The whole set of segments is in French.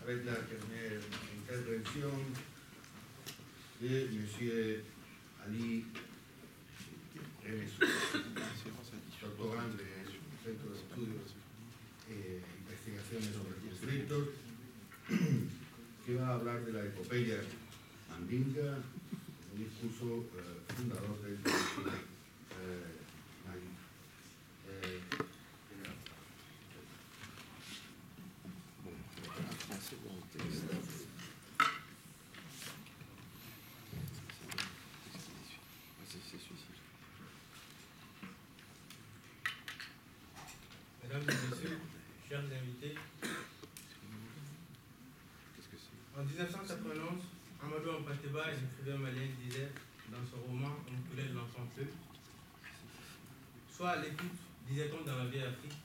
avec la dernière intervention de M. Ali Remesso, doctorant del Centro de Estudios e Investigaciones sobre Conflictos, que va a hablar de la epopeya mandinga, un discurso fundador del Mali. Mesdames et messieurs, chers invités, en 1991, Amadou Hampâté-Bâ, un écrivain malien, disait dans son roman On coulait de l'enfant peu, soit à l'écoute, disait-on dans la vieille Afrique,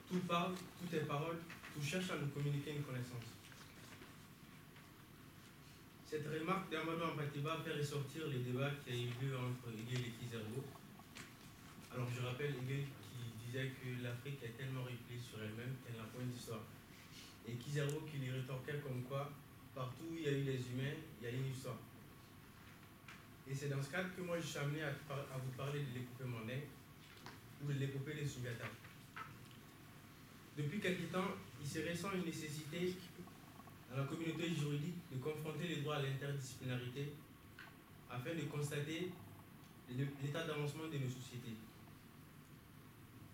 tout parle, tout est parole, tout cherche à nous communiquer une connaissance. Cette remarque d'Amadou Hampâté-Bâ fait ressortir les débats qui ont eu lieu entre Hegel et Kizerbo. Alors je rappelle Hegel qui disait que l'Afrique est tellement repliée sur elle-même qu'elle n'a point d'histoire. Et Kizerbo qui lui rétorquait comme quoi, partout où il y a eu les humains, il y a une histoire. Et c'est dans ce cadre que moi je suis amené à vous parler de l'épopée mandingue ou de l'épopée des Sundiata. Depuis quelque temps, il se ressent une nécessité dans la communauté juridique de confronter les droits à l'interdisciplinarité afin de constater l'état d'avancement de nos sociétés.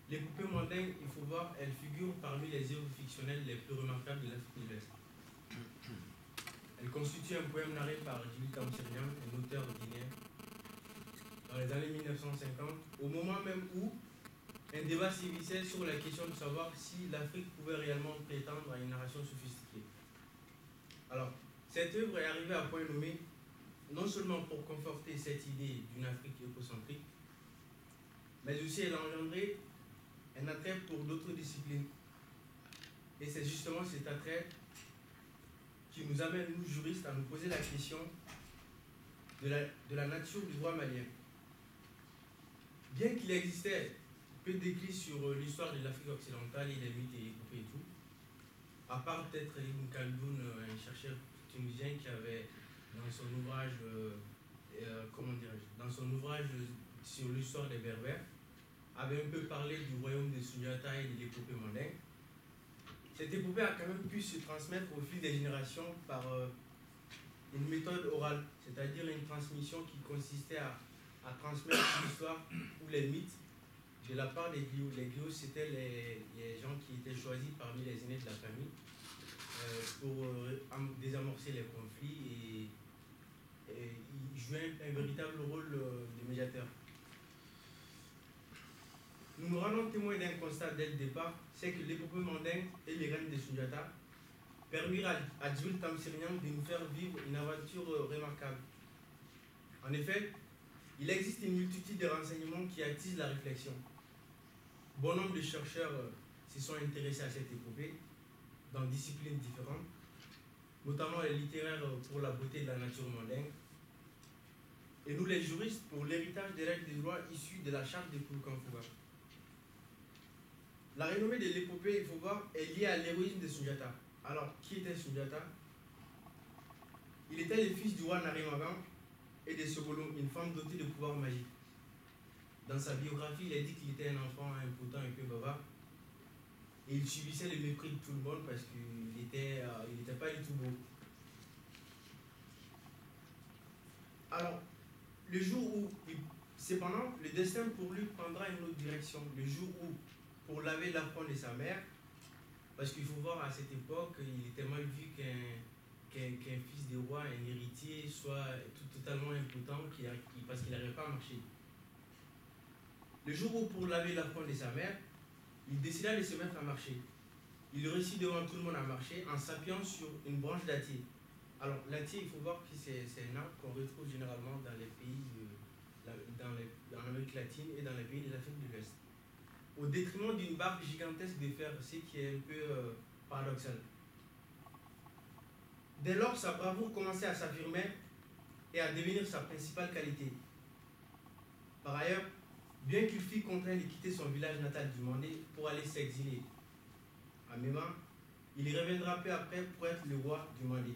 L'épopée mandingue, il faut voir, elle figure parmi les œuvres fictionnelles les plus remarquables de l'Afrique de l'Est. Elle constitue un poème narré par Djibril Kamsirian, un auteur guinéen, dans les années 1950, au moment même où un débat sévissait sur la question de savoir si l'Afrique pouvait réellement prétendre à une narration sophistiquée. Alors, cette œuvre est arrivée à point nommé, non seulement pour conforter cette idée d'une Afrique écocentrique, mais aussi elle a engendré un attrait pour d'autres disciplines. Et c'est justement cet attrait qui nous amène, nous juristes, à nous poser la question de la nature du droit malien. Bien qu'il existait peu d'écrits sur l'histoire de l'Afrique occidentale et les mythes et épopées et tout, à part peut-être Ibn Khaldoun, un chercheur tunisien qui avait dans son ouvrage, dans son ouvrage sur l'histoire des Berbères, avait un peu parlé du royaume des Sundiata et de l'épopée mandingue. Cette épopée a quand même pu se transmettre au fil des générations par une méthode orale, c'est-à-dire une transmission qui consistait à transmettre l'histoire ou les mythes de la part des griots. Les griots, c'était les gens qui étaient choisis parmi les aînés de la famille pour désamorcer les conflits et ils jouaient un véritable rôle de médiateur. Nous nous rendons témoins d'un constat dès le départ, c'est que l'épopée mandingue et les règnes des Sundiata permirent à Djibril Kamsirian de nous faire vivre une aventure remarquable. En effet, il existe une multitude de renseignements qui attisent la réflexion. Bon nombre de chercheurs se sont intéressés à cette épopée dans des disciplines différentes, notamment les littéraires pour la beauté de la nature mandingue, et nous les juristes pour l'héritage des règles de droit issues de la charte de Kouloukanfouga. La renommée de l'épopée, il faut voir, est liée à l'héroïsme des Sundiata. Alors, qui était Sundiata? Il était le fils du roi Narimagan et de Sogolon, une femme dotée de pouvoirs magiques. Dans sa biographie, il a dit qu'il était un enfant impotent et peu bavard. Et il subissait le mépris de tout le monde parce qu'il n'était pas du tout beau. Alors, le jour où, cependant, le destin pour lui prendra une autre direction. Le jour où, pour laver l'affront de sa mère, parce qu'il faut voir à cette époque, il était mal vu qu'un fils de roi, un héritier, soit totalement impotent parce qu'il n'arrivait pas à marcher. Le jour où, pour laver l'affront de sa mère, il décida de se mettre à marcher. Il réussit devant tout le monde à marcher en s'appuyant sur une branche dattier. Alors, l'attier, il faut voir que c'est un arbre qu'on retrouve généralement dans les pays, en Amérique latine et dans les pays de l'Afrique de l'Ouest. Au détriment d'une barque gigantesque de fer, ce qui est un peu paradoxal. Dès lors, sa bravoure commençait à s'affirmer et à devenir sa principale qualité. Par ailleurs, bien qu'il fût contraint de quitter son village natal du Mandé pour aller s'exiler à Méma, Il reviendra peu après pour être le roi du Mali.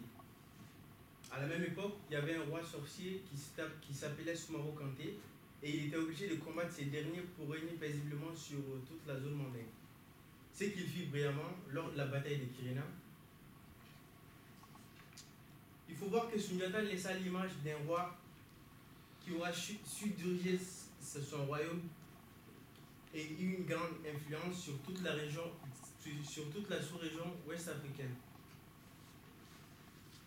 À la même époque, il y avait un roi sorcier qui s'appelait Soumaro Kanté et il était obligé de combattre ces derniers pour régner paisiblement sur toute la zone mandingue. Ce qu'il fit brillamment lors de la bataille de Kirina. Il faut voir que Sundiata laissa l'image d'un roi qui aura su diriger son royaume et eu une grande influence sur toute la région, sur toute la sous-région ouest africaine.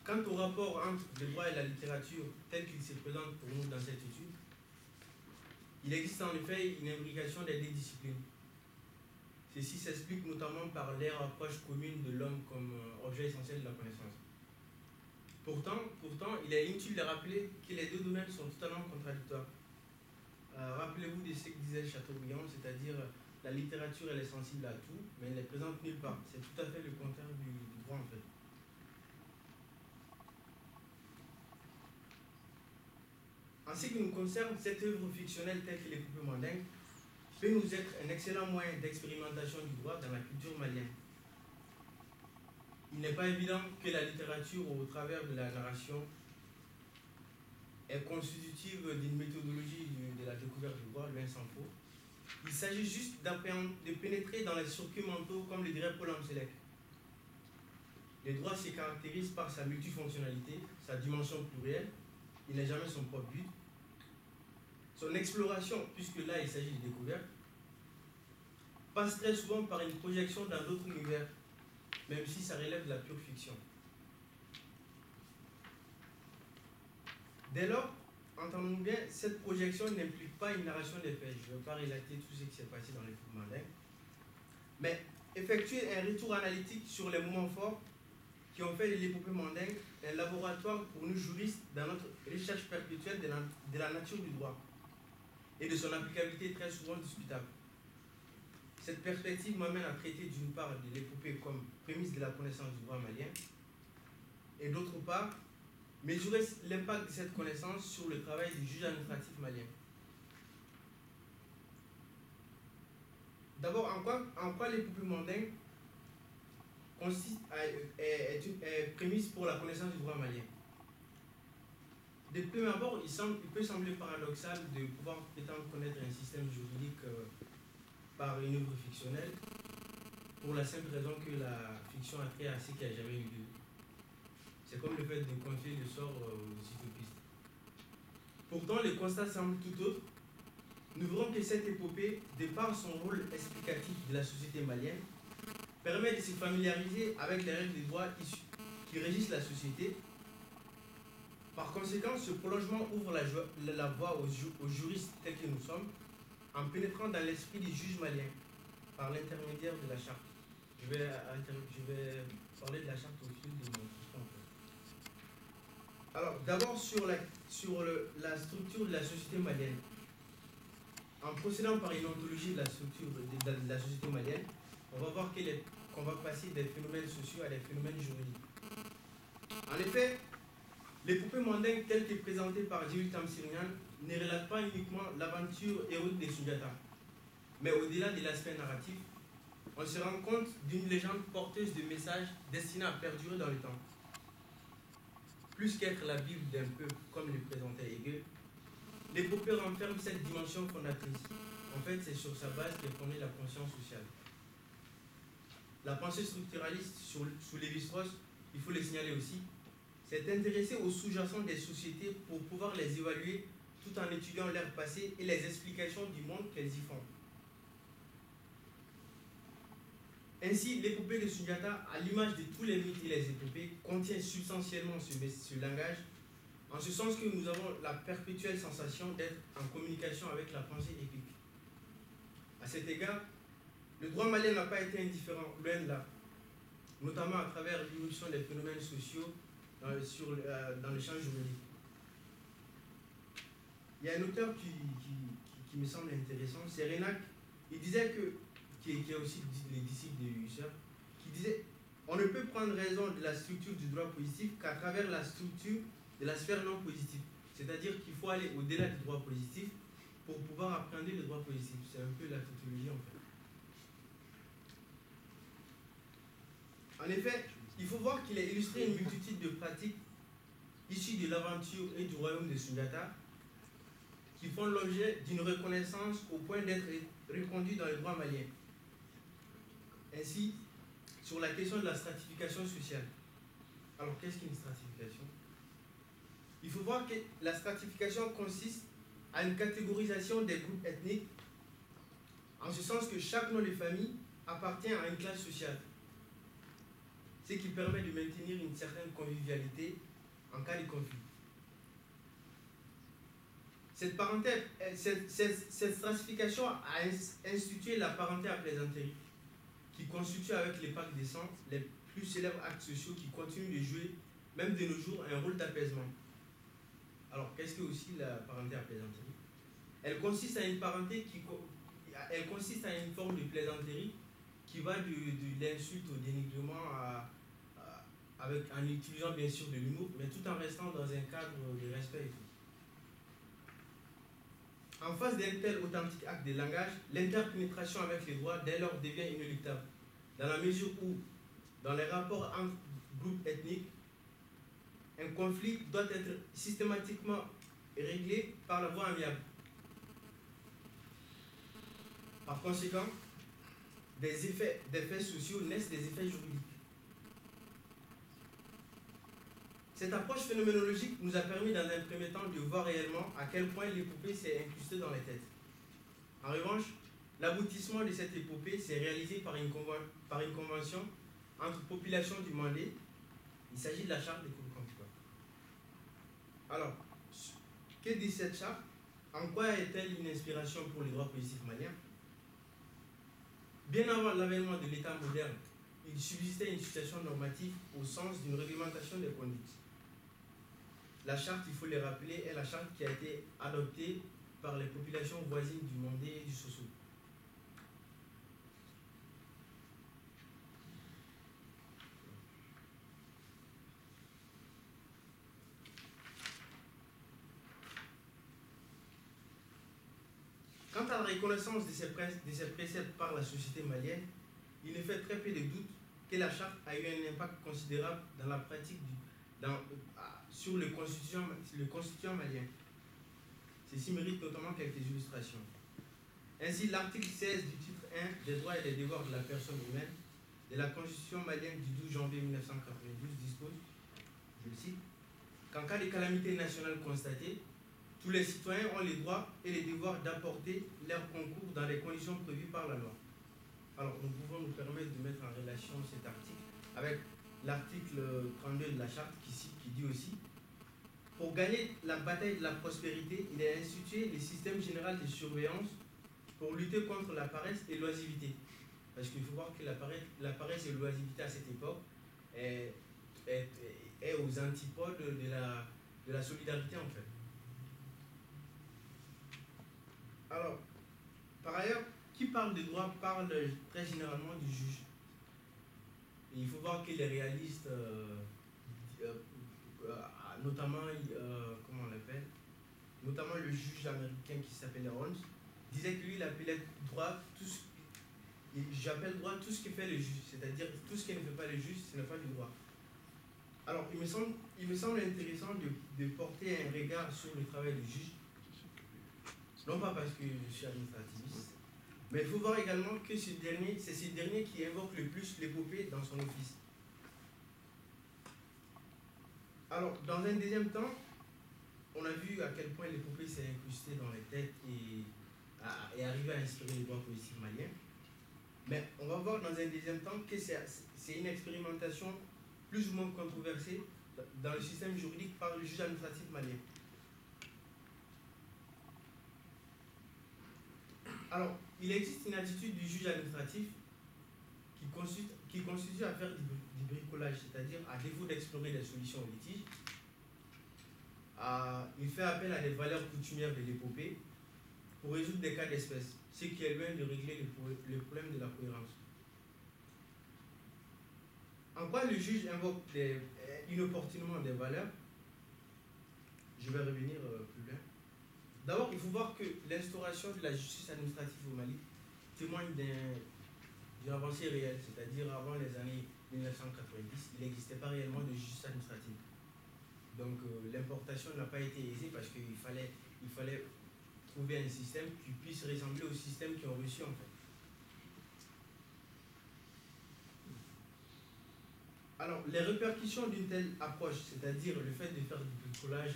Quant au rapport entre le droit et la littérature tel qu'il se présente pour nous dans cette étude, il existe en effet une imbrication des deux disciplines. Ceci s'explique notamment par leur approche commune de l'homme comme objet essentiel de la connaissance. Pourtant, il est inutile de rappeler que les deux domaines sont totalement contradictoires. Rappelez-vous de ce que disait Chateaubriand, c'est-à-dire la littérature elle est sensible à tout, mais elle n'est présente nulle part. C'est tout à fait le contraire du droit en fait. En ce qui nous concerne, cette œuvre fictionnelle telle que les poupées mandingues peut nous être un excellent moyen d'expérimentation du droit dans la culture malienne. Il n'est pas évident que la littérature, au travers de la narration, est constitutive d'une méthodologie de la découverte du droit, loin s'en faut. Il s'agit juste de pénétrer dans les circuits mentaux, comme le dirait Paul Amselec. Le droit se caractérise par sa multifonctionnalité, sa dimension plurielle, il n'est jamais son propre but. Son exploration, puisque là il s'agit de découverte, passe très souvent par une projection dans d'autres univers, même si ça relève de la pure fiction. Dès lors, entendons bien, cette projection n'implique pas une narration des faits. Je ne vais pas relater tout ce qui s'est passé dans les films mandingues, mais effectuer un retour analytique sur les moments forts qui ont fait de l'épopée mandingue un laboratoire pour nous juristes dans notre recherche perpétuelle de la nature du droit et de son applicabilité très souvent discutable. Cette perspective m'amène à traiter d'une part de l'épopée comme prémisse de la connaissance du droit malien et d'autre part, mesurer l'impact de cette connaissance sur le travail du juge administratif malien. D'abord, en quoi l'épopée mandingue est une prémisse pour la connaissance du droit malien. De prime abord, il peut sembler paradoxal de pouvoir prétendre connaître un système juridique par une œuvre fictionnelle, pour la simple raison que la fiction a trait à ce qui n'a jamais eu lieu. C'est comme le fait de confier le sort aux utopistes. Pourtant, le constat semble tout autre. Nous verrons que cette épopée, de par son rôle explicatif de la société malienne, permet de se familiariser avec les règles du droit qui régissent la société. Par conséquent, ce prolongement ouvre la voie aux juristes tels que nous sommes, en pénétrant dans l'esprit des juges maliens, par l'intermédiaire de la charte. Je vais parler de la charte au fil de mon discours. Alors, d'abord sur la structure de la société malienne. En procédant par une ontologie de la structure de la société malienne, on va voir qu'on va passer des phénomènes sociaux à des phénomènes juridiques. En effet, l'épopée mandingue telle que présentée par Djibril Tamsir Niane ne relate pas uniquement l'aventure héroïque des Sundiata, mais au-delà de l'aspect narratif, on se rend compte d'une légende porteuse de messages destinés à perdurer dans le temps. Plus qu'être la Bible d'un peuple, comme le présentait Hegel, l'épopée renferme cette dimension fondatrice. En fait, c'est sur sa base qu'est fondée la conscience sociale. La pensée structuraliste sous Lévi-Strauss, il faut le signaler aussi, s'est intéressée aux sous-jacents des sociétés pour pouvoir les évaluer tout en étudiant leur passé et les explications du monde qu'elles y font. Ainsi, l'épopée de Sundiata, à l'image de tous les mythes et les épopées, contient substantiellement ce langage, en ce sens que nous avons la perpétuelle sensation d'être en communication avec la pensée épique. À cet égard, le droit malien n'a pas été indifférent, loin de là, notamment à travers l'irruption des phénomènes sociaux dans le champ juridique. Il y a un auteur qui me semble intéressant, c'est Renac. Il disait qui est aussi les disciples de Husserl, qui disait on ne peut prendre raison de la structure du droit positif qu'à travers la structure de la sphère non positive. C'est-à-dire qu'il faut aller au-delà du droit positif pour pouvoir appréhender le droit positif. C'est un peu la tautologie en fait. En effet, il faut voir qu'il a illustré une multitude de pratiques issues de l'aventure et du royaume de Sundiata qui font l'objet d'une reconnaissance au point d'être reconduits dans les droits maliens. Ainsi, sur la question de la stratification sociale. Alors, qu'est-ce qu'une stratification? Il faut voir que la stratification consiste à une catégorisation des groupes ethniques, en ce sens que chaque nom de famille appartient à une classe sociale, ce qui permet de maintenir une certaine convivialité en cas de conflit. Cette stratification a institué la parenté à plaisanterie, qui constitue avec les pactes des sangs les plus célèbres actes sociaux qui continuent de jouer, même de nos jours, un rôle d'apaisement. Alors, qu'est-ce que aussi la parenté à plaisanterie? Elle consiste à une parenté elle consiste à une forme de plaisanterie qui va de l'insulte au dénigrement en utilisant bien sûr de l'humour, mais tout en restant dans un cadre de respect et tout. En face d'un tel authentique acte de langage, l'interpénétration avec les droits dès lors devient inéluctable, dans la mesure où, dans les rapports entre groupes ethniques, un conflit doit être systématiquement réglé par la voie amiable. Par conséquent, des effets sociaux naissent des effets juridiques. Cette approche phénoménologique nous a permis dans un premier temps de voir réellement à quel point l'épopée s'est incrustée dans les têtes. En revanche, l'aboutissement de cette épopée s'est réalisé par une convention entre populations du Mandé. Il s'agit de la charte des Kourou-Kantoua. Alors, que dit cette charte? En quoi est-elle une inspiration pour les droits positifs maliens? Bien avant l'avènement de l'État moderne, il subsistait une situation normative au sens d'une réglementation des conduites. La charte, il faut le rappeler, est la charte qui a été adoptée par les populations voisines du Mandé et du Soso. Quant à la reconnaissance de ces préceptes par la société malienne, il ne fait très peu de doute que la charte a eu un impact considérable dans la pratique sur le constituant malien. Ceci mérite notamment quelques illustrations. Ainsi, l'article 16 du titre 1 des droits et des devoirs de la personne humaine de la Constitution malienne du 12 janvier 1992 dispose, je le cite, qu'en cas de calamité nationale constatée, tous les citoyens ont les droits et les devoirs d'apporter leur concours dans les conditions prévues par la loi. Alors, nous pouvons nous permettre de mettre en relation cet article avec l'article 32 de la charte qui dit aussi: pour gagner la bataille de la prospérité, il est institué le système général de surveillance pour lutter contre la paresse et l'oisivité. Parce qu'il faut voir que la paresse et l'oisivité à cette époque est aux antipodes de la solidarité en fait. Alors, par ailleurs, qui parle de droit parle très généralement du juge. Et il faut voir que les réalistes, notamment, comment on l'appelle, notamment le juge américain qui s'appelle Holmes, disait que lui, il appelait droit j'appelle droit tout ce que fait le juge, c'est-à-dire tout ce qui ne fait pas le juge, ce n'est pas du droit. Alors, il me semble intéressant de porter un regard sur le travail du juge, non pas parce que je suis administrativiste, mais il faut voir également que c'est ce dernier qui invoque le plus l'épopée dans son office. Alors, dans un deuxième temps, on a vu à quel point l'épopée s'est incrustée dans les têtes et arrivé à inspirer les droits politiques maliens. Mais on va voir dans un deuxième temps que c'est une expérimentation plus ou moins controversée dans le système juridique par le juge administratif malien. Alors, il existe une attitude du juge administratif qui constitue à faire du bricolage, c'est-à-dire à défaut d'explorer des solutions au litige, il fait appel à des valeurs coutumières de l'épopée pour résoudre des cas d'espèce, ce qui est loin de régler le problème de la cohérence. En quoi le juge invoque inopportunément des valeurs? Je vais revenir plus loin. D'abord, il faut voir que l'instauration de la justice administrative au Mali témoigne d'une avancée réelle, c'est-à-dire avant les années 1990, il n'existait pas réellement de justice administrative. Donc l'importation n'a pas été aisée parce qu'il fallait trouver un système qui puisse ressembler au système qu'ils ont reçu en fait. Alors, les répercussions d'une telle approche, c'est-à-dire le fait de faire du bricolage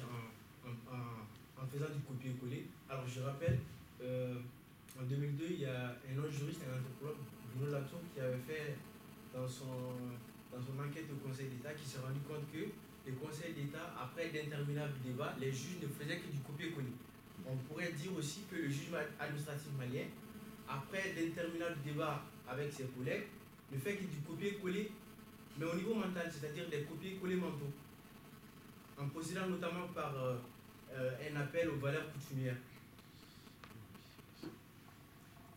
en faisant du copier-coller. Alors, je rappelle, en 2002, il y a un autre juriste, un anthropologue, Bruno Latour, qui avait fait dans son enquête au Conseil d'État, qui s'est rendu compte que le Conseil d'État, après d'interminables débats, les juges ne faisaient que du copier-coller. On pourrait dire aussi que le juge administratif malien, après d'interminables débats avec ses collègues, ne fait que du copier-coller, mais au niveau mental, c'est-à-dire des copier-coller mentaux, en procédant notamment par un appel aux valeurs coutumières.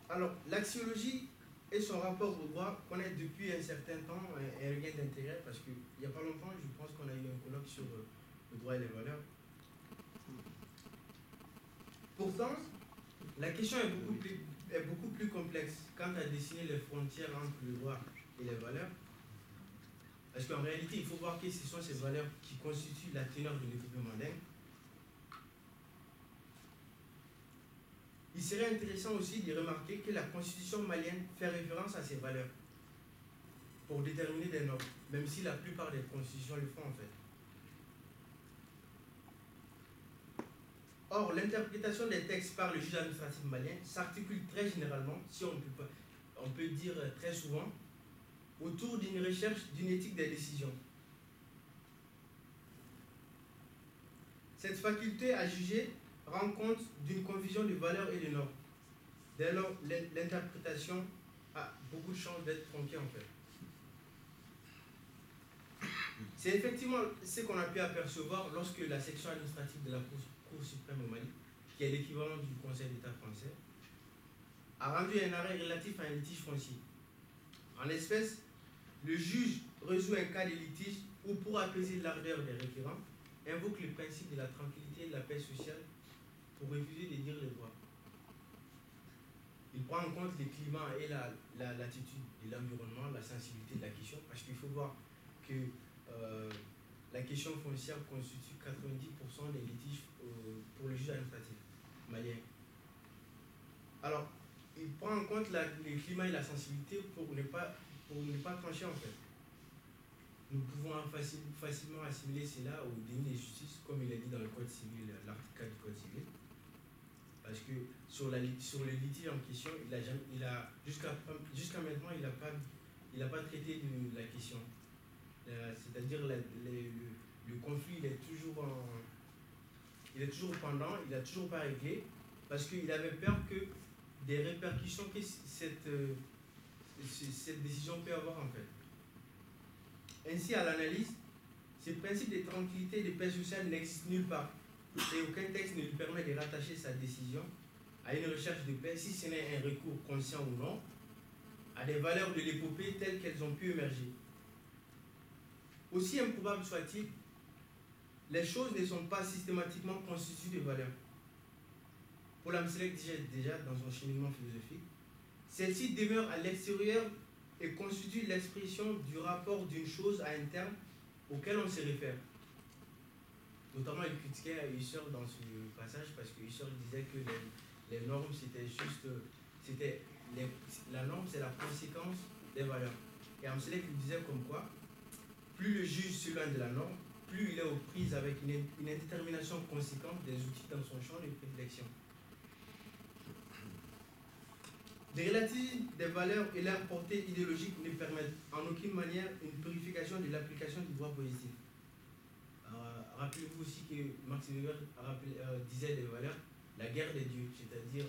Alors, l'axiologie et son rapport au droit connaissent depuis un certain temps un regain d'intérêt, parce qu'il n'y a pas longtemps, je pense qu'on a eu un colloque sur le droit et les valeurs. Pourtant, la question est beaucoup plus complexe quant à dessiner les frontières entre le droit et les valeurs. Parce qu'en réalité, il faut voir que ce sont ces valeurs qui constituent la teneur de l'épopée mandingue. Il serait intéressant aussi de remarquer que la constitution malienne fait référence à ces valeurs pour déterminer des normes, même si la plupart des constitutions le font en fait. Or, l'interprétation des textes par le juge administratif malien s'articule très généralement, si on peut dire très souvent, autour d'une recherche d'une éthique des décisions. Cette faculté à juger rend compte d'une confusion de valeurs et de normes. Dès lors, l'interprétation a beaucoup de chances d'être tronquée en fait. C'est effectivement ce qu'on a pu apercevoir lorsque la section administrative de la Cour suprême au Mali, qui est l'équivalent du Conseil d'État français, a rendu un arrêt relatif à un litige foncier. En espèce, le juge résout un cas de litige où, pour apaiser l'ardeur des requérants, invoque le principe de la tranquillité et de la paix sociale pour refuser de dire le droit. Il prend en compte le climat et l'attitude de l'environnement, la sensibilité de la question, parce qu'il faut voir que la question foncière constitue 90% des litiges pour le juge administratif malien. Alors, il prend en compte le climat et la sensibilité pour ne pas trancher en fait. Nous pouvons facilement assimiler cela au déni de justice, comme il est dit dans le Code civil, l'article 4 du Code civil. Parce que sur le litige en question, jusqu'à maintenant, il n'a pas traité de la question. C'est-à-dire le conflit, il est toujours pendant, il n'a toujours pas réglé, parce qu'il avait peur que des répercussions que cette décision peut avoir en fait. Ainsi, à l'analyse, ce principe de tranquillité et de paix sociale n'existe nulle part, et aucun texte ne lui permet de rattacher sa décision à une recherche de paix, si ce n'est un recours conscient ou non, à des valeurs de l'épopée telles qu'elles ont pu émerger. Aussi improbable soit-il, les choses ne sont pas systématiquement constituées de valeurs. Pour l'Amselec, déjà dans son cheminement philosophique, celle-ci demeure à l'extérieur et constitue l'expression du rapport d'une chose à un terme auquel on se réfère. Notamment, il critiquait Husserl dans ce passage parce que Husserl disait que les normes, la norme, c'est la conséquence des valeurs. Et Amselec lui disait comme quoi, plus le juge s'éloigne de la norme, plus il est aux prises avec une indétermination conséquente des outils dans son champ de prédilection. Les relativismes des valeurs et leur portée idéologique ne permettent en aucune manière une purification de l'application du droit positif. Rappelez-vous aussi que Max Weber disait des valeurs, la guerre des dieux, c'est-à-dire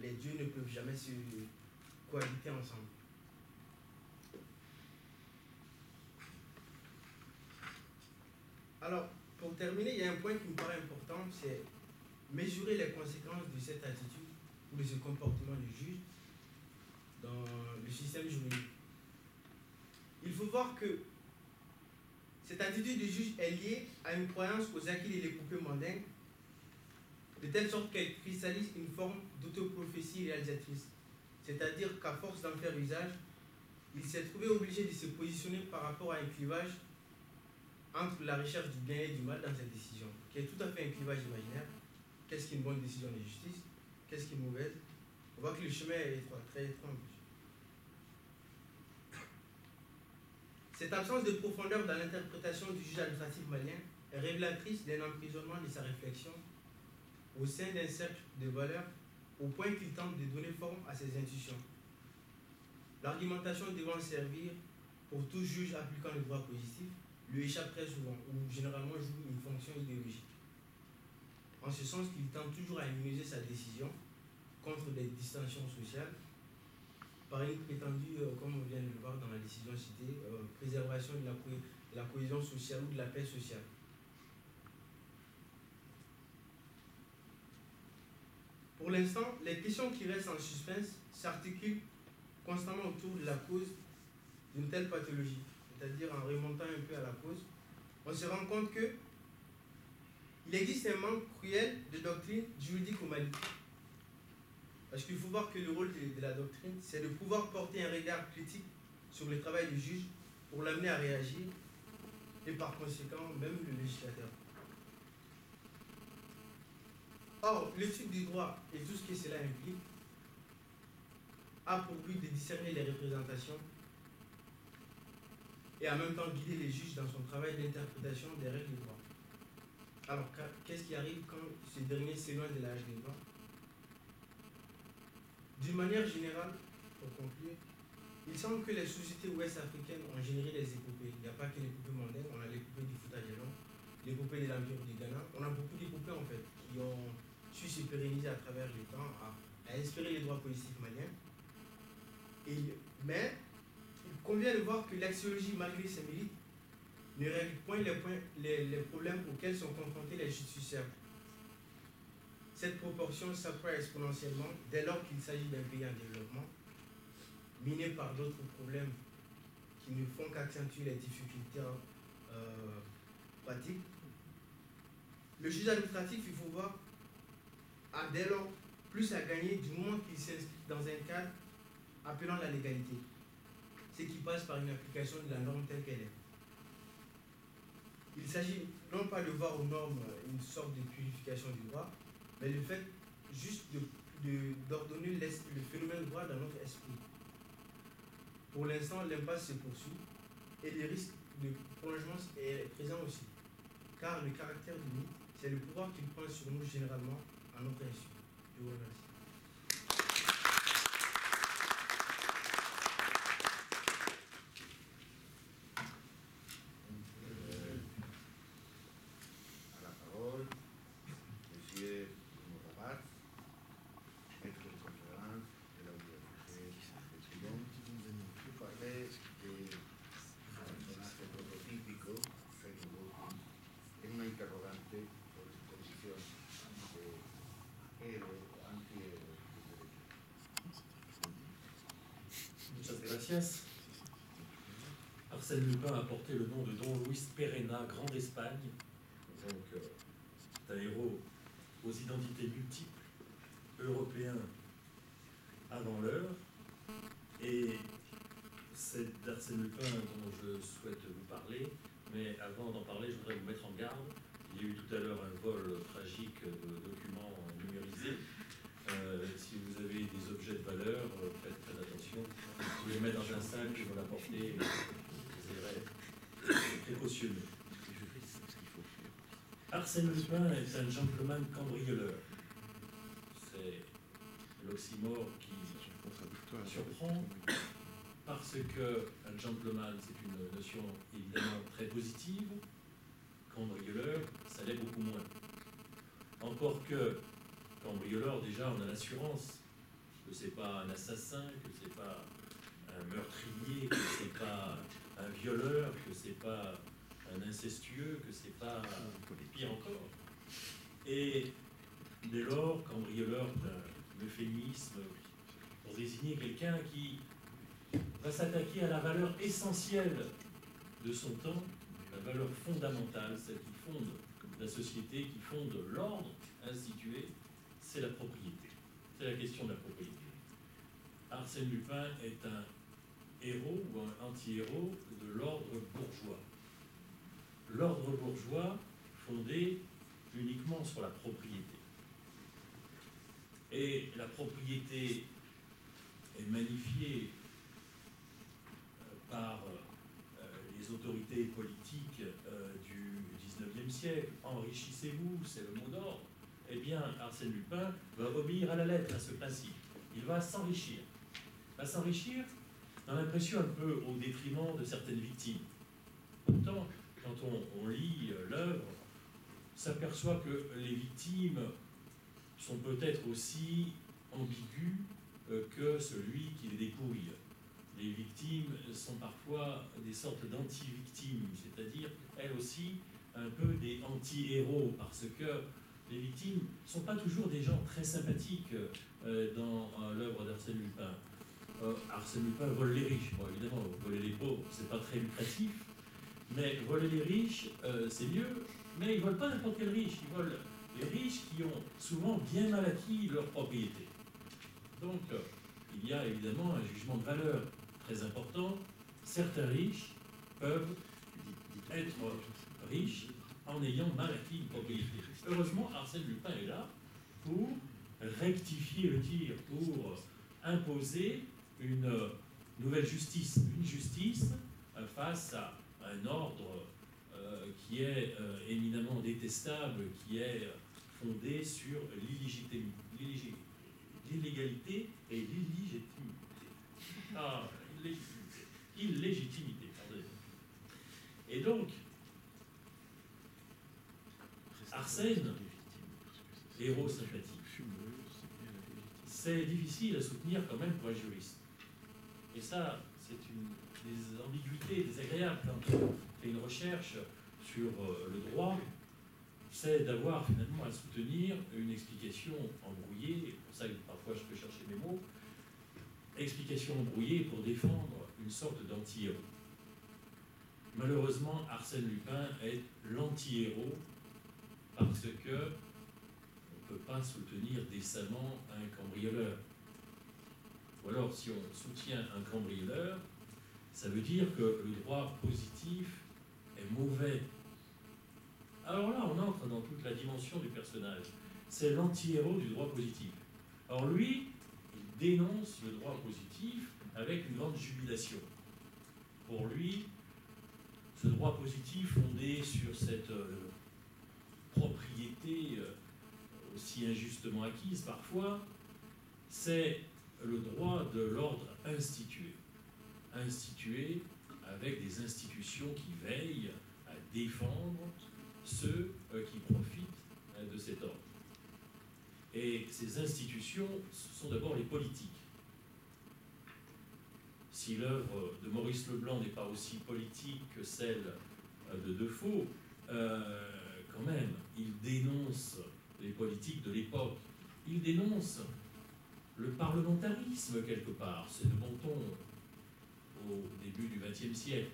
les dieux ne peuvent jamais se cohabiter ensemble. Alors, pour terminer, il y a un point qui me paraît important, c'est mesurer les conséquences de cette attitude ou de ce comportement du juge dans le système juridique. Il faut voir que cette attitude du juge est liée à une croyance aux acquis de l'épopée mandingue, de telle sorte qu'elle cristallise une forme d'autoprophétie réalisatrice. C'est-à-dire qu'à force d'en faire usage, il s'est trouvé obligé de se positionner par rapport à un clivage entre la recherche du bien et du mal dans cette décision, qui est tout à fait un clivage imaginaire. Qu'est-ce qui est une bonne décision de justice? Qu'est-ce qui est mauvaise? On voit que le chemin est étroit, très étroit. Cette absence de profondeur dans l'interprétation du juge administratif malien est révélatrice d'un emprisonnement de sa réflexion au sein d'un cercle de valeurs au point qu'il tente de donner forme à ses intuitions. L'argumentation devant servir pour tout juge appliquant le droit positif lui échappe très souvent ou généralement joue une fonction idéologique. En ce sens qu'il tente toujours à immuniser sa décision contre des distinctions sociales par une prétendue, comme on vient de le voir dans la décision citée, préservation de la cohésion sociale ou de la paix sociale. Pour l'instant, les questions qui restent en suspense s'articulent constamment autour de la cause d'une telle pathologie, c'est-à-dire en remontant un peu à la cause, on se rend compte que il existe un manque cruel de doctrine juridique au Mali. Parce qu'il faut voir que le rôle de la doctrine, c'est de pouvoir porter un regard critique sur le travail du juge pour l'amener à réagir et par conséquent même le législateur. Or, l'étude du droit et tout ce que cela implique a pour but de discerner les représentations et en même temps guider les juges dans son travail d'interprétation des règles du droit. Alors, qu'est-ce qui arrive quand ce dernier s'éloigne de la règle du droit? D'une manière générale, pour conclure, il semble que les sociétés ouest-africaines ont généré des épopées. Il n'y a pas que l'épopée mondaine, on a l'épopée du Fouta Djallon, l'épopée de l'Empire du Ghana. On a beaucoup d'épopées en fait qui ont su se pérenniser à travers le temps, à inspirer les droits politiques maliens. Mais il convient de voir que l'axiologie, malgré ses mérites, ne règle point les problèmes auxquels sont confrontés les justiciables. Cette proportion s'accroît exponentiellement dès lors qu'il s'agit d'un pays en développement, miné par d'autres problèmes qui ne font qu'accentuer les difficultés pratiques. Le juge administratif, il faut voir, a dès lors plus à gagner du moment qu'il s'inscrit dans un cadre appelant la légalité, ce qui passe par une application de la norme telle qu'elle est. Il s'agit non pas de voir aux normes une sorte de purification du droit, mais le fait juste d'ordonner le phénomène droit dans notre esprit. Pour l'instant, l'impasse se poursuit et le risque de prolongement est présent aussi, car le caractère du mythe, c'est le pouvoir qu'il prend sur nous généralement à notre insu. Je vous remercie. Gracias. Arsène Lupin a porté le nom de Don Luis Perena, Grand d'Espagne, donc un héros aux identités multiples, européen avant l'heure, et c'est d'Arsène Lupin dont je souhaite vous parler, mais avant d'en parler, je voudrais vous mettre en garde. Il y a eu tout à l'heure un vol tragique de documents numérisés. Si vous avez des objets de valeur, faites très attention. Vous les mettez dans un sac, vous l'apportez, vous serez précautionneux. Arsène Lupin est un gentleman cambrioleur. C'est l'oxymore qui surprend, parce qu'un gentleman, c'est une notion évidemment très positive. Cambrioleur, ça l'est beaucoup moins. Encore que cambrioleur, déjà, on a l'assurance que c'est pas un assassin, que c'est pas un meurtrier, que c'est pas un violeur, que c'est pas un incestueux, que c'est pas pire encore. Et dès lors, cambrioleur d'un euphémisme pour désigner quelqu'un qui va s'attaquer à la valeur essentielle de son temps, la valeur fondamentale, celle qui fonde la société, qui fonde l'ordre institué, c'est la propriété. C'est la question de la propriété. Arsène Lupin est un héros ou un anti-héros de l'ordre bourgeois. L'ordre bourgeois fondé uniquement sur la propriété. Et la propriété est magnifiée par les autorités politiques du XIXe siècle. Enrichissez-vous, c'est le mot d'ordre. Eh bien, Arsène Lupin va obéir à la lettre à ce principe. Il va s'enrichir. Va s'enrichir dans l'impression un peu au détriment de certaines victimes. Pourtant, quand on lit l'œuvre, on s'aperçoit que les victimes sont peut-être aussi ambiguës que celui qui les dépouille. Les victimes sont parfois des sortes d'anti-victimes, c'est-à-dire, elles aussi, un peu des anti-héros, parce que les victimes ne sont pas toujours des gens très sympathiques dans l'œuvre d'Arsène Lupin. Arsène Lupin vole les riches. Bon, évidemment, voler les pauvres, c'est pas très lucratif, mais voler les riches, c'est mieux, mais ils ne volent pas n'importe quel riche, ils volent les riches qui ont souvent bien mal acquis leur propriété. Donc, il y a évidemment un jugement de valeur très important. Certains riches peuvent être riches en ayant mal acquis une propriété. Heureusement, Arsène Lupin est là pour rectifier le tir, pour imposer une nouvelle justice, une justice face à un ordre qui est éminemment détestable, qui est fondé sur l'illégalité et l'illégitimité. Ah, illégitimité, pardon. Et donc, Arsène, héros sympathique, c'est difficile à soutenir quand même pour un juriste. Et ça, c'est une des ambiguïtés désagréables quand on fait une recherche sur le droit, c'est d'avoir finalement à soutenir une explication embrouillée, et pour ça que parfois je peux chercher mes mots, explication embrouillée pour défendre une sorte d'anti-héros. Malheureusement, Arsène Lupin est l'anti-héros parce que on ne peut pas soutenir décemment un cambrioleur. Ou alors, si on soutient un cambrioleur, ça veut dire que le droit positif est mauvais. Alors là, on entre dans toute la dimension du personnage. C'est l'anti-héros du droit positif. Alors lui, il dénonce le droit positif avec une grande jubilation. Pour lui, ce droit positif fondé sur cette propriété aussi injustement acquise parfois, c'est le droit de l'ordre institué. Institué avec des institutions qui veillent à défendre ceux qui profitent de cet ordre. Et ces institutions, ce sont d'abord les politiques. Si l'œuvre de Maurice Leblanc n'est pas aussi politique que celle de Defoe, quand même, il dénonce les politiques de l'époque. Il dénonce le parlementarisme, quelque part. C'est de bon ton au début du XXe siècle.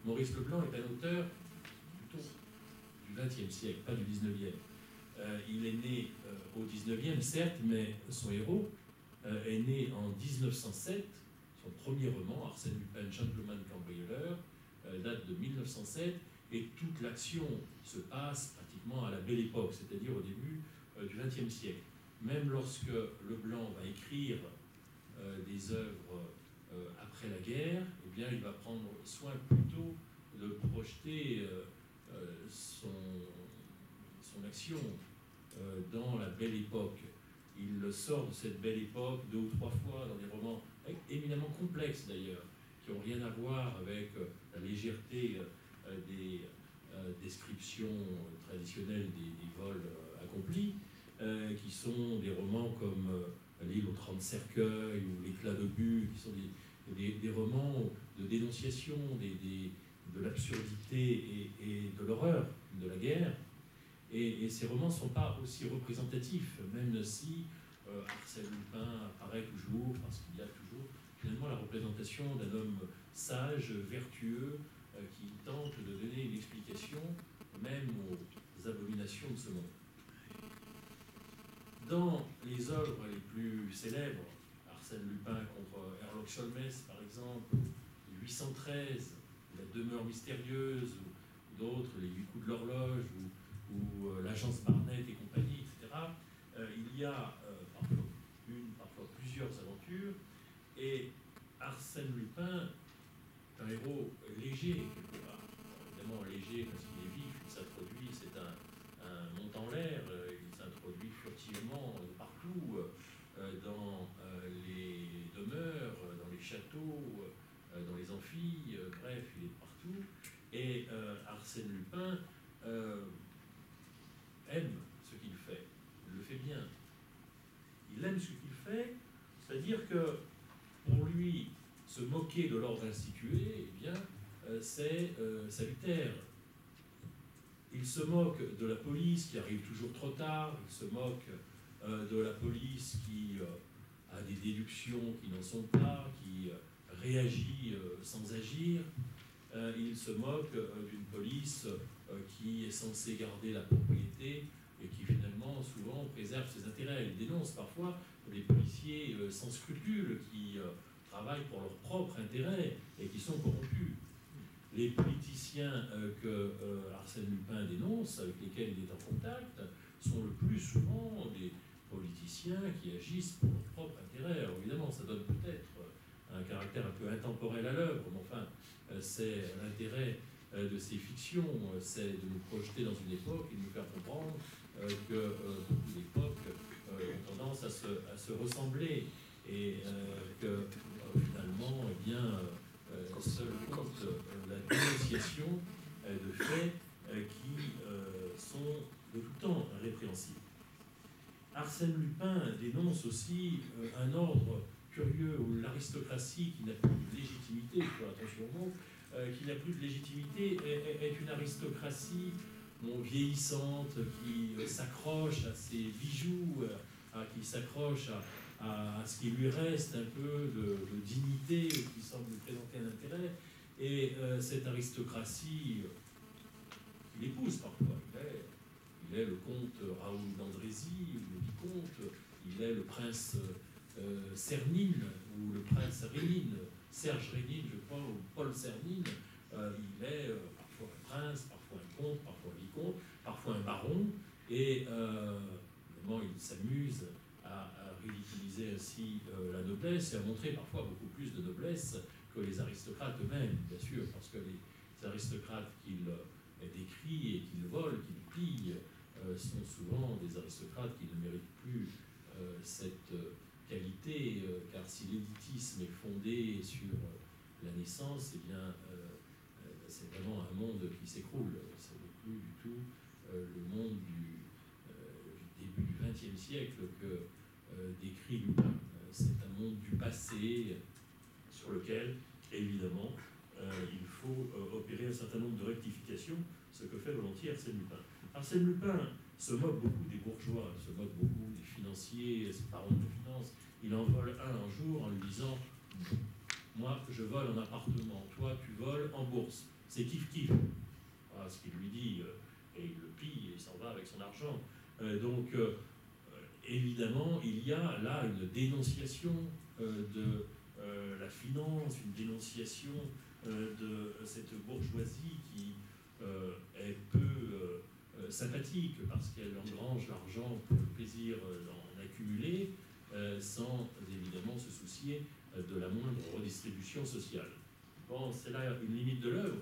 Maurice Leblanc est un auteur plutôt du XXe siècle, pas du XIXe. Il est né au XIXe, certes, mais son héros est né en 1907. Son premier roman, Arsène Lupin, Gentleman cambrioleur, date de 1907, et toute l'action se passe pratiquement à la Belle Époque, c'est-à-dire au début du XXe siècle. Même lorsque Leblanc va écrire des œuvres après la guerre, eh bien, il va prendre soin plutôt de projeter son action dans la Belle Époque. Il sort de cette Belle Époque 2 ou 3 fois dans des romans éminemment complexes d'ailleurs, qui n'ont rien à voir avec la légèreté des descriptions traditionnelles des vols accomplis, qui sont des romans comme L'île aux 30 cercueils ou L'éclat de but, qui sont des romans de dénonciation de l'absurdité et de l'horreur de la guerre. Et ces romans ne sont pas aussi représentatifs, même si Arsène Lupin apparaît toujours, parce qu'il y a toujours finalement la représentation d'un homme sage, vertueux, qui tente de donner une explication même aux abominations de ce monde. Dans les œuvres les plus célèbres, Arsène Lupin contre Herlock Sholmès, par exemple, 813, La demeure mystérieuse, ou d'autres, Les 8 coups de l'horloge, ou l'agence Barnett et compagnie, etc. Il y a parfois une, parfois plusieurs aventures, et Arsène Lupin est un héros léger, quelque part. Évidemment léger parce qu'il est vif, il s'introduit, c'est un mont en l'air, il s'introduit furtivement partout, dans les demeures, dans les châteaux, dans les amphis, bref, il est partout. Et Arsène Lupin aime ce qu'il fait, il le fait bien. Il aime ce qu'il fait, c'est-à-dire que pour lui, se moquer de l'ordre institué, eh bien, c'est salutaire. Il se moque de la police qui arrive toujours trop tard, il se moque de la police qui a des déductions qui n'en sont pas, qui réagit sans agir. Il se moque d'une police qui est censée garder la propriété et qui finalement souvent préserve ses intérêts. Il dénonce parfois des policiers sans scrupules qui travaillent pour leur propre intérêt et qui sont corrompus. Les politiciens que Arsène Lupin dénonce, avec lesquels il est en contact, sont le plus souvent des politiciens qui agissent pour leur propre intérêt. Alors évidemment, ça donne peut-être un caractère un peu intemporel à l'œuvre, mais enfin, c'est l'intérêt de ces fictions, c'est de nous projeter dans une époque et de nous faire comprendre que beaucoup d'époques ont tendance à se ressembler et que finalement, eh bien, seul compte la dénonciation de faits qui sont de tout temps répréhensibles. Arsène Lupin dénonce aussi un ordre curieux où l'aristocratie qui n'a plus de légitimité, il faut faire attention au mot, qui n'a plus de légitimité est une aristocratie vieillissante qui s'accroche à ses bijoux, qui s'accroche à ce qui lui reste un peu de dignité, qui semble lui présenter un intérêt. Et cette aristocratie, il épouse parfois. Il est le comte Raoul d'Andrézy, le vicomte, il est le prince Cernine, ou le prince Rénine, Serge Rénine, je crois, ou Paul Cernine. Il est parfois un prince, parfois un comte, parfois un vicomte, parfois un baron. Et évidemment, il s'amuse à ridiculiser ainsi la noblesse et à montrer parfois beaucoup plus de noblesse que les aristocrates eux-mêmes, bien sûr, parce que les aristocrates qu'il décrit et qu'il vole, qu'il pille, sont souvent des aristocrates qui ne méritent plus cette qualité, car si l'élitisme est fondé sur la naissance, eh bien, c'est vraiment un monde qui s'écroule. Ce n'est plus du tout le monde du début du XXe siècle que décrit Lupin. C'est un monde du passé sur lequel, évidemment, il faut opérer un certain nombre de rectifications, ce que fait volontiers Arsène Lupin. Arsène Lupin se moque beaucoup des bourgeois, se moque beaucoup des financiers, ses parents de finance. Il en vole un jour en lui disant « Moi, je vole en appartement, toi, tu voles en bourse. C'est kiff-kiff. » Voilà ce qu'il lui dit, et il le pille et il s'en va avec son argent. Donc, évidemment, il y a là une dénonciation de la finance, une dénonciation de cette bourgeoisie qui est peu sympathique parce qu'elle engrange l'argent pour le plaisir d'en accumuler sans évidemment se soucier de la moindre redistribution sociale. Bon, c'est là une limite de l'œuvre.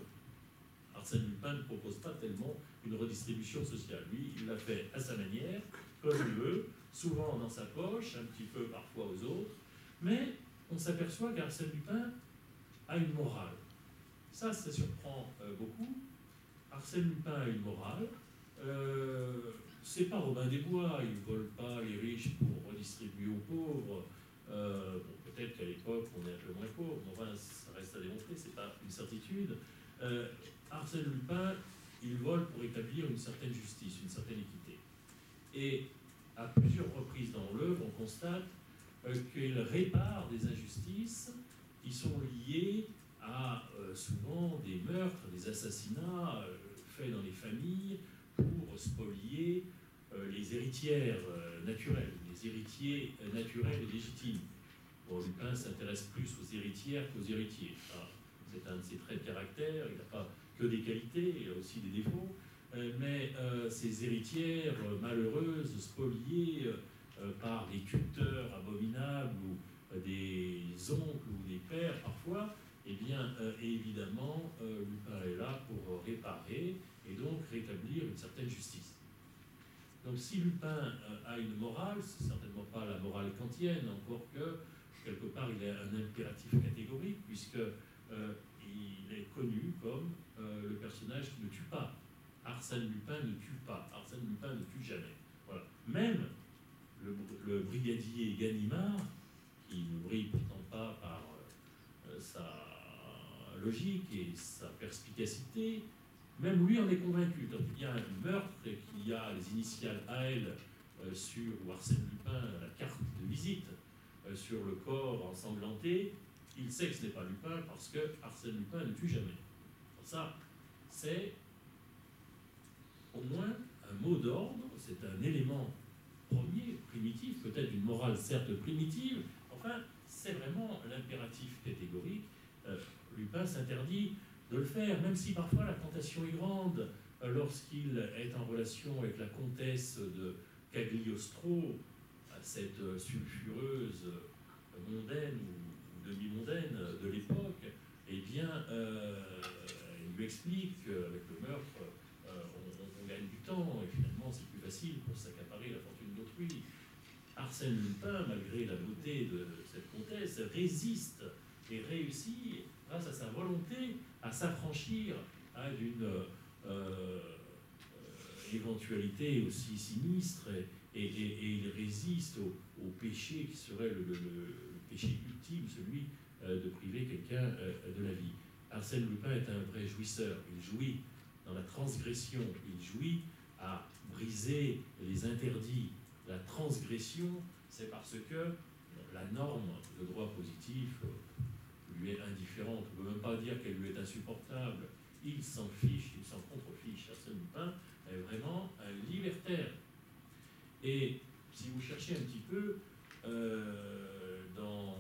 Arsène Lupin ne propose pas tellement une redistribution sociale. Lui, il l'a fait à sa manière, comme il veut, souvent dans sa poche, un petit peu parfois aux autres, mais on s'aperçoit qu'Arsène Lupin a une morale. Ça surprend beaucoup. Arsène Lupin a une morale. C'est pas Robin des Bois, il ne vole pas les riches pour redistribuer aux pauvres. Bon, peut-être qu'à l'époque, on est un peu moins pauvre, mais enfin, ça reste à démontrer, c'est pas une certitude. Arsène Lupin, il vole pour établir une certaine justice, une certaine équité. Et à plusieurs reprises dans l'œuvre, on constate qu'il répare des injustices qui sont liées à souvent des meurtres, des assassinats faits dans les familles pour spolier les héritières naturelles, les héritiers naturels et légitimes. Bon, Lupin s'intéresse plus aux héritières qu'aux héritiers. Ah, c'est un de ses traits de caractère, il n'a pas que des qualités, il a aussi des défauts. Mais ces héritières malheureuses, spoliées par des tuteurs abominables ou des oncles ou des pères parfois, eh bien, évidemment, Lupin est là pour réparer et donc rétablir une certaine justice. Donc si Lupin a une morale, c'est certainement pas la morale kantienne, encore que, quelque part, il a un impératif catégorique, puisque il est connu comme le personnage qui ne tue pas. Arsène Lupin ne tue pas. Arsène Lupin ne tue jamais. Voilà. Même le brigadier Ganimard, qui ne brille pourtant pas par sa logique et sa perspicacité, même lui en est convaincu. Quand il y a un meurtre et qu'il y a les initiales AL sur ou Arsène Lupin, la carte de visite sur le corps ensanglanté, il sait que ce n'est pas Lupin parce que Arsène Lupin ne tue jamais. Ça, c'est au moins un mot d'ordre, c'est un élément premier, primitif, peut-être d'une morale certes primitive, enfin, c'est vraiment l'impératif catégorique. Lupin s'interdit de le faire, même si parfois la tentation est grande, lorsqu'il est en relation avec la comtesse de Cagliostro, cette sulfureuse mondaine ou demi-mondaine de l'époque, eh bien, il lui explique qu'avec le meurtre, on gagne du temps, et finalement, c'est plus facile pour s'accaparer la fortune d'autrui. Arsène Lupin, malgré la beauté de cette comtesse, résiste et réussit, grâce à sa volonté, à s'affranchir d'une éventualité aussi sinistre, et il résiste au péché qui serait le péché ultime, celui de priver quelqu'un de la vie. Arsène Lupin est un vrai jouisseur. Il jouit dans la transgression, il jouit à briser les interdits. La transgression, c'est parce que la norme de droit positif lui est indifférente. On ne peut même pas dire qu'elle lui est insupportable. Il s'en fiche, il s'en contrefiche. Arsène Lupin est vraiment un libertaire. Et si vous cherchez un petit peu dans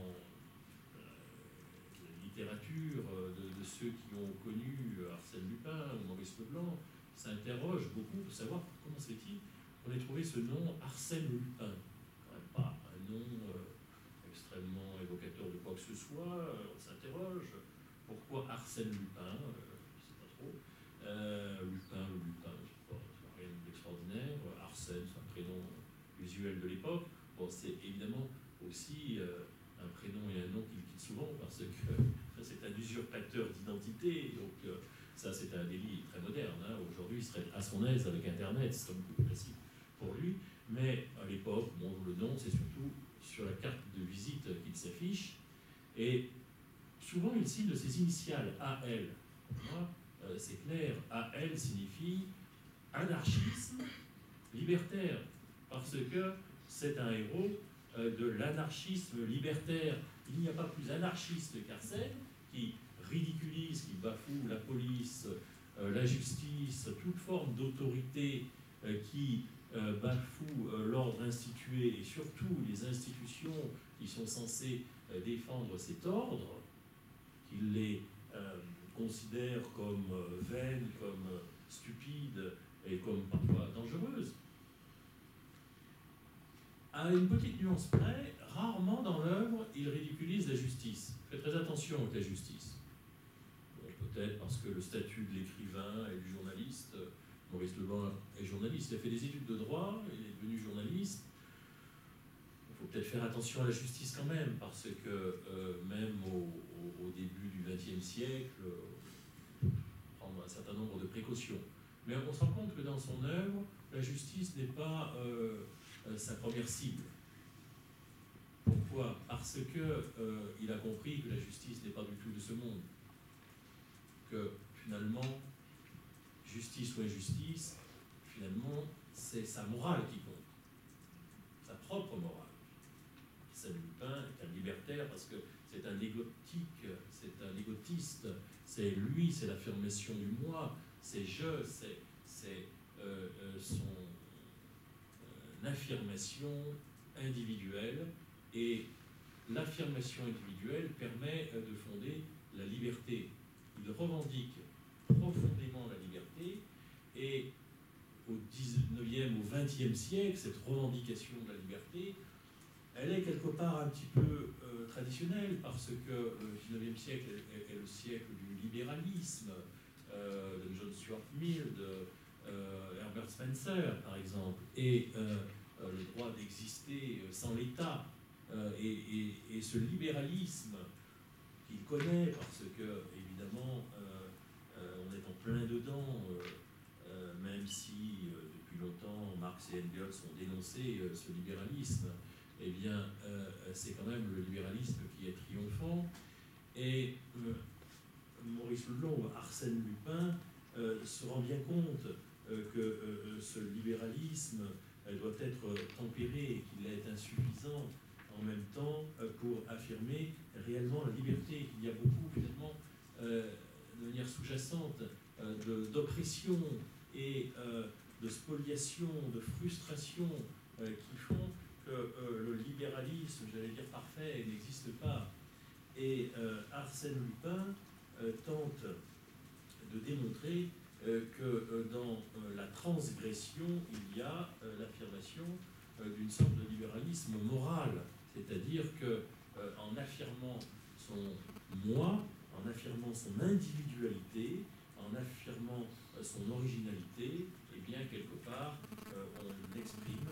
la littérature de ceux qui ont connu Arsène Lupin ou Maurice Leblanc, s'interroge beaucoup pour savoir comment se fait-il qu'on ait trouvé ce nom Arsène Lupin. Quand même pas un nom extrêmement évocateur de quoi que ce soit. On s'interroge pourquoi Arsène Lupin, je ne sais pas trop. Lupin, je sais pas, c'est rien d'extraordinaire. Arsène, c'est un prénom usuel de l'époque. Bon, c'est évidemment aussi un prénom et un nom qu'il quitte souvent parce que c'est un usurpateur d'identité. Donc ça, c'est un délit très moderne. Hein. Aujourd'hui, il serait à son aise avec Internet, c'est beaucoup plus facile pour lui. Mais à l'époque, bon, le nom, c'est surtout sur la carte de visite qu'il s'affiche. Et souvent, il signe de ses initiales AL. Moi, c'est clair, AL signifie anarchisme libertaire, parce que c'est un héros de l'anarchisme libertaire. Il n'y a pas plus anarchiste qu'Arsène, qui ridiculise, qui bafoue la police, la justice, toute forme d'autorité qui bafoue l'ordre institué et surtout les institutions qui sont censées défendre cet ordre, qu'il les considère comme vaines, comme stupides et comme parfois dangereuses. À une petite nuance près, rarement dans l'œuvre, il ridiculise la justice. Faites très attention avec la justice. Bon, peut-être parce que le statut de l'écrivain et du journaliste, Maurice Leblanc est journaliste, il a fait des études de droit, il est devenu journaliste. Il faut peut-être faire attention à la justice quand même, parce que même au début du XXe siècle, prendre un certain nombre de précautions. Mais on se rend compte que dans son œuvre, la justice n'est pas sa première cible. Pourquoi ? Parce qu'il a compris que la justice n'est pas du tout de ce monde. Que finalement, justice ou injustice, finalement, c'est sa morale qui compte. Sa propre morale. Arsène Lupin est un libertaire parce que c'est un égotique, c'est un égotiste, c'est lui, c'est l'affirmation du moi, c'est je, c'est son affirmation individuelle, et l'affirmation individuelle permet de fonder la liberté. Il revendique profondément la liberté, et au 19e, au 20e siècle, cette revendication de la liberté, elle est quelque part un petit peu traditionnelle, parce que le 19e siècle est le siècle du libéralisme, de John Stuart Mill, de Herbert Spencer, par exemple, et le droit d'exister sans l'État, et ce libéralisme qu'il connaît, parce que, évidemment, on est en plein dedans, même si depuis longtemps Marx et Engels ont dénoncé ce libéralisme, eh bien, c'est quand même le libéralisme qui est triomphant. Et Maurice Leblanc ou Arsène Lupin se rend bien compte que ce libéralisme doit être tempéré, qu'il est insuffisant en même temps pour affirmer réellement la liberté. Il y a beaucoup, finalement, de manière sous-jacente, d'oppression et de spoliation, de frustration qui font que le libéralisme, j'allais dire parfait, n'existe pas. Et Arsène Lupin tente de démontrer que dans la transgression, il y a l'affirmation d'une sorte de libéralisme moral, c'est-à-dire qu'en affirmant son moi, en affirmant son individualité, en affirmant son originalité, eh bien, quelque part, on exprime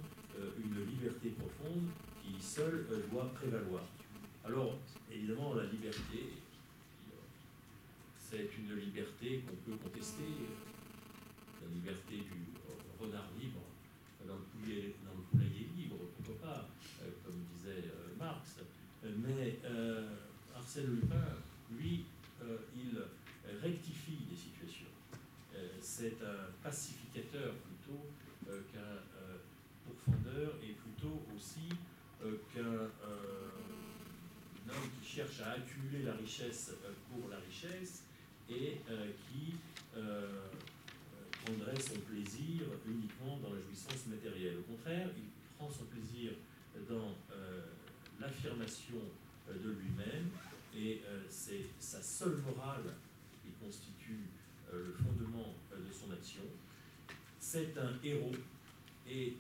une liberté profonde qui seule doit prévaloir. Alors, évidemment, la liberté, c'est une liberté qu'on peut contester, la liberté du renard libre dans le poulailler libre, pourquoi pas, comme disait Marx. Mais Arsène Lupin, lui, il rectifie des situations. C'est un pacificateur plutôt qu'un pourfendeur, et plutôt aussi qu'un homme qui cherche à accumuler la richesse pour la richesse et qui prendrait son plaisir uniquement dans la jouissance matérielle. Au contraire, il prend son plaisir dans l'affirmation de lui-même, et c'est sa seule morale qui constitue le fondement de son action. C'est un héros, et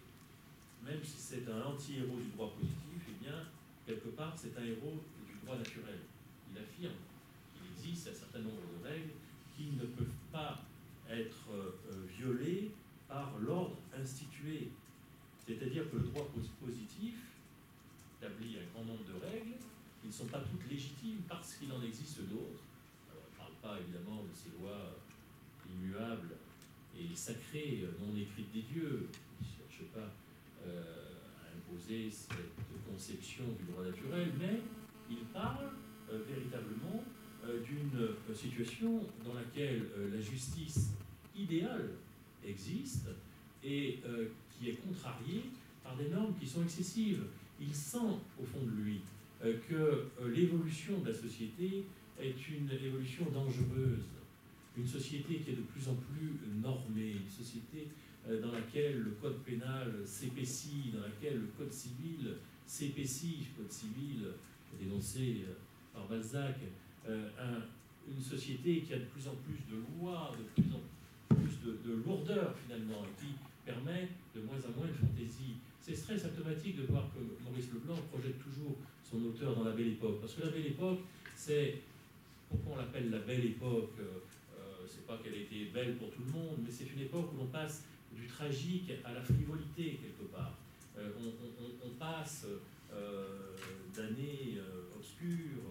même si c'est un anti-héros du droit positif, eh bien, quelque part, c'est un héros du droit naturel. Il affirme qu'il existe un certain nombre de règles qui ne peuvent pas être violées par l'ordre institué. C'est-à-dire que le droit positif établit un grand nombre de règles qui ne sont pas toutes légitimes parce qu'il en existe d'autres. Alors, on ne parle pas évidemment de ces lois immuables et sacrées, non écrites des dieux. Il ne cherche pas à imposer cette conception du droit naturel, mais il parle véritablement d'une situation dans laquelle la justice idéale existe et qui est contrariée par des normes qui sont excessives. Il sent au fond de lui que l'évolution de la société est une évolution dangereuse, une société qui est de plus en plus normée, une société dans laquelle le code pénal s'épaissit, dans laquelle le code civil s'épaissit, code civil dénoncé par Balzac, une société qui a de plus en plus de lois, de plus en plus de lourdeur finalement, et qui permet de moins en moins de fantaisie. C'est très symptomatique de voir que Maurice Leblanc projette toujours son auteur dans la Belle Époque, parce que la Belle Époque, c'est, pourquoi on l'appelle la Belle Époque, c'est pas qu'elle a été belle pour tout le monde, mais c'est une époque où l'on passe du tragique à la frivolité quelque part. On passe d'années obscures,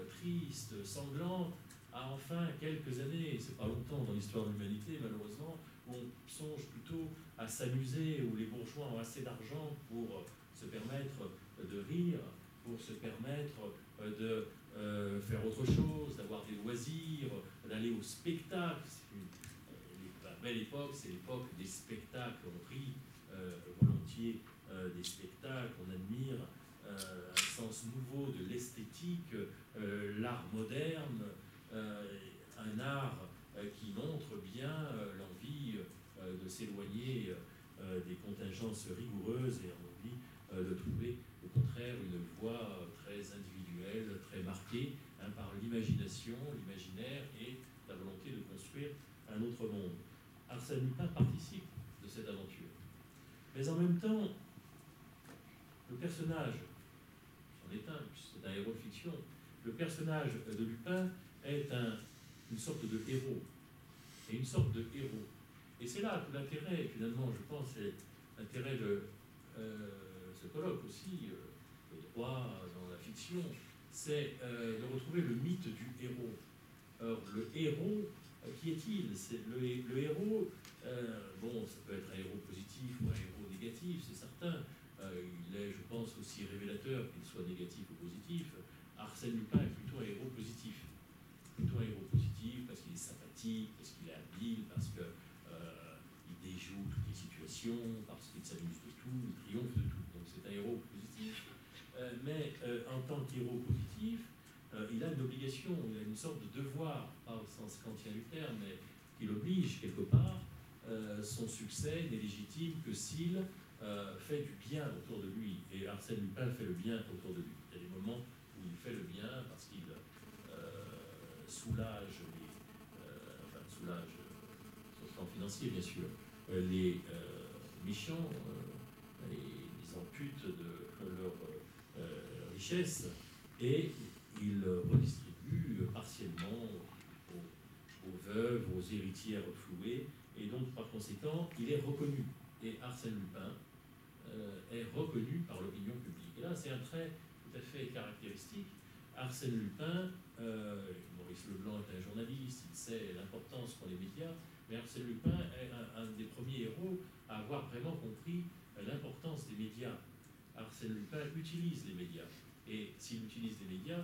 tristes, sanglantes, à enfin quelques années, c'est pas longtemps dans l'histoire de l'humanité malheureusement, où on songe plutôt à s'amuser, où les bourgeois ont assez d'argent pour se permettre de rire, pour se permettre de faire autre chose, d'avoir des loisirs, d'aller au spectacle. La Belle Époque, c'est l'époque des spectacles. On rit volontiers des spectacles, on admire un sens nouveau de l'esthétique, l'art moderne, un art qui montre bien l'envie de s'éloigner des contingences rigoureuses et l'envie de trouver au contraire une voie très Arsène Lupin participe de cette aventure. Mais en même temps, le personnage, c'en est un, c'est un héros de fiction, le personnage de Lupin est une sorte de héros, et une sorte de héros. Et c'est là tout l'intérêt, finalement, je pense, c'est l'intérêt de ce colloque aussi, le droit dans la fiction, c'est de retrouver le mythe du héros. Alors, le héros, qui est-il? C'est le héros, bon, ça peut être un héros positif ou un héros négatif, c'est certain. Il est, je pense, aussi révélateur qu'il soit négatif ou positif. Arsène Lupin est plutôt un héros positif. Plutôt un héros positif parce qu'il est sympathique, parce qu'il est habile, parce qu'il déjoue toutes les situations, parce qu'il s'amuse de tout, il triomphe de tout. Donc c'est un héros positif. Mais en tant qu'héros positif, il a une obligation, il a une sorte de devoir, pas au sens kantien du terme, mais qui l'oblige quelque part. Son succès n'est légitime que s'il fait du bien autour de lui. Et Arsène Lupin fait le bien autour de lui. Il y a des moments où il fait le bien parce qu'il soulage sur le plan financier, bien sûr, les méchants, les amputent de leur richesse et il redistribue partiellement aux veuves, aux héritières flouées, et donc par conséquent, il est reconnu. Et Arsène Lupin est reconnu par l'opinion publique. Et là, c'est un trait tout à fait caractéristique. Arsène Lupin, Maurice Leblanc est un journaliste, il sait l'importance qu'ont les médias, mais Arsène Lupin est un des premiers héros à avoir vraiment compris l'importance des médias. Arsène Lupin utilise les médias. Et s'il utilise les médias,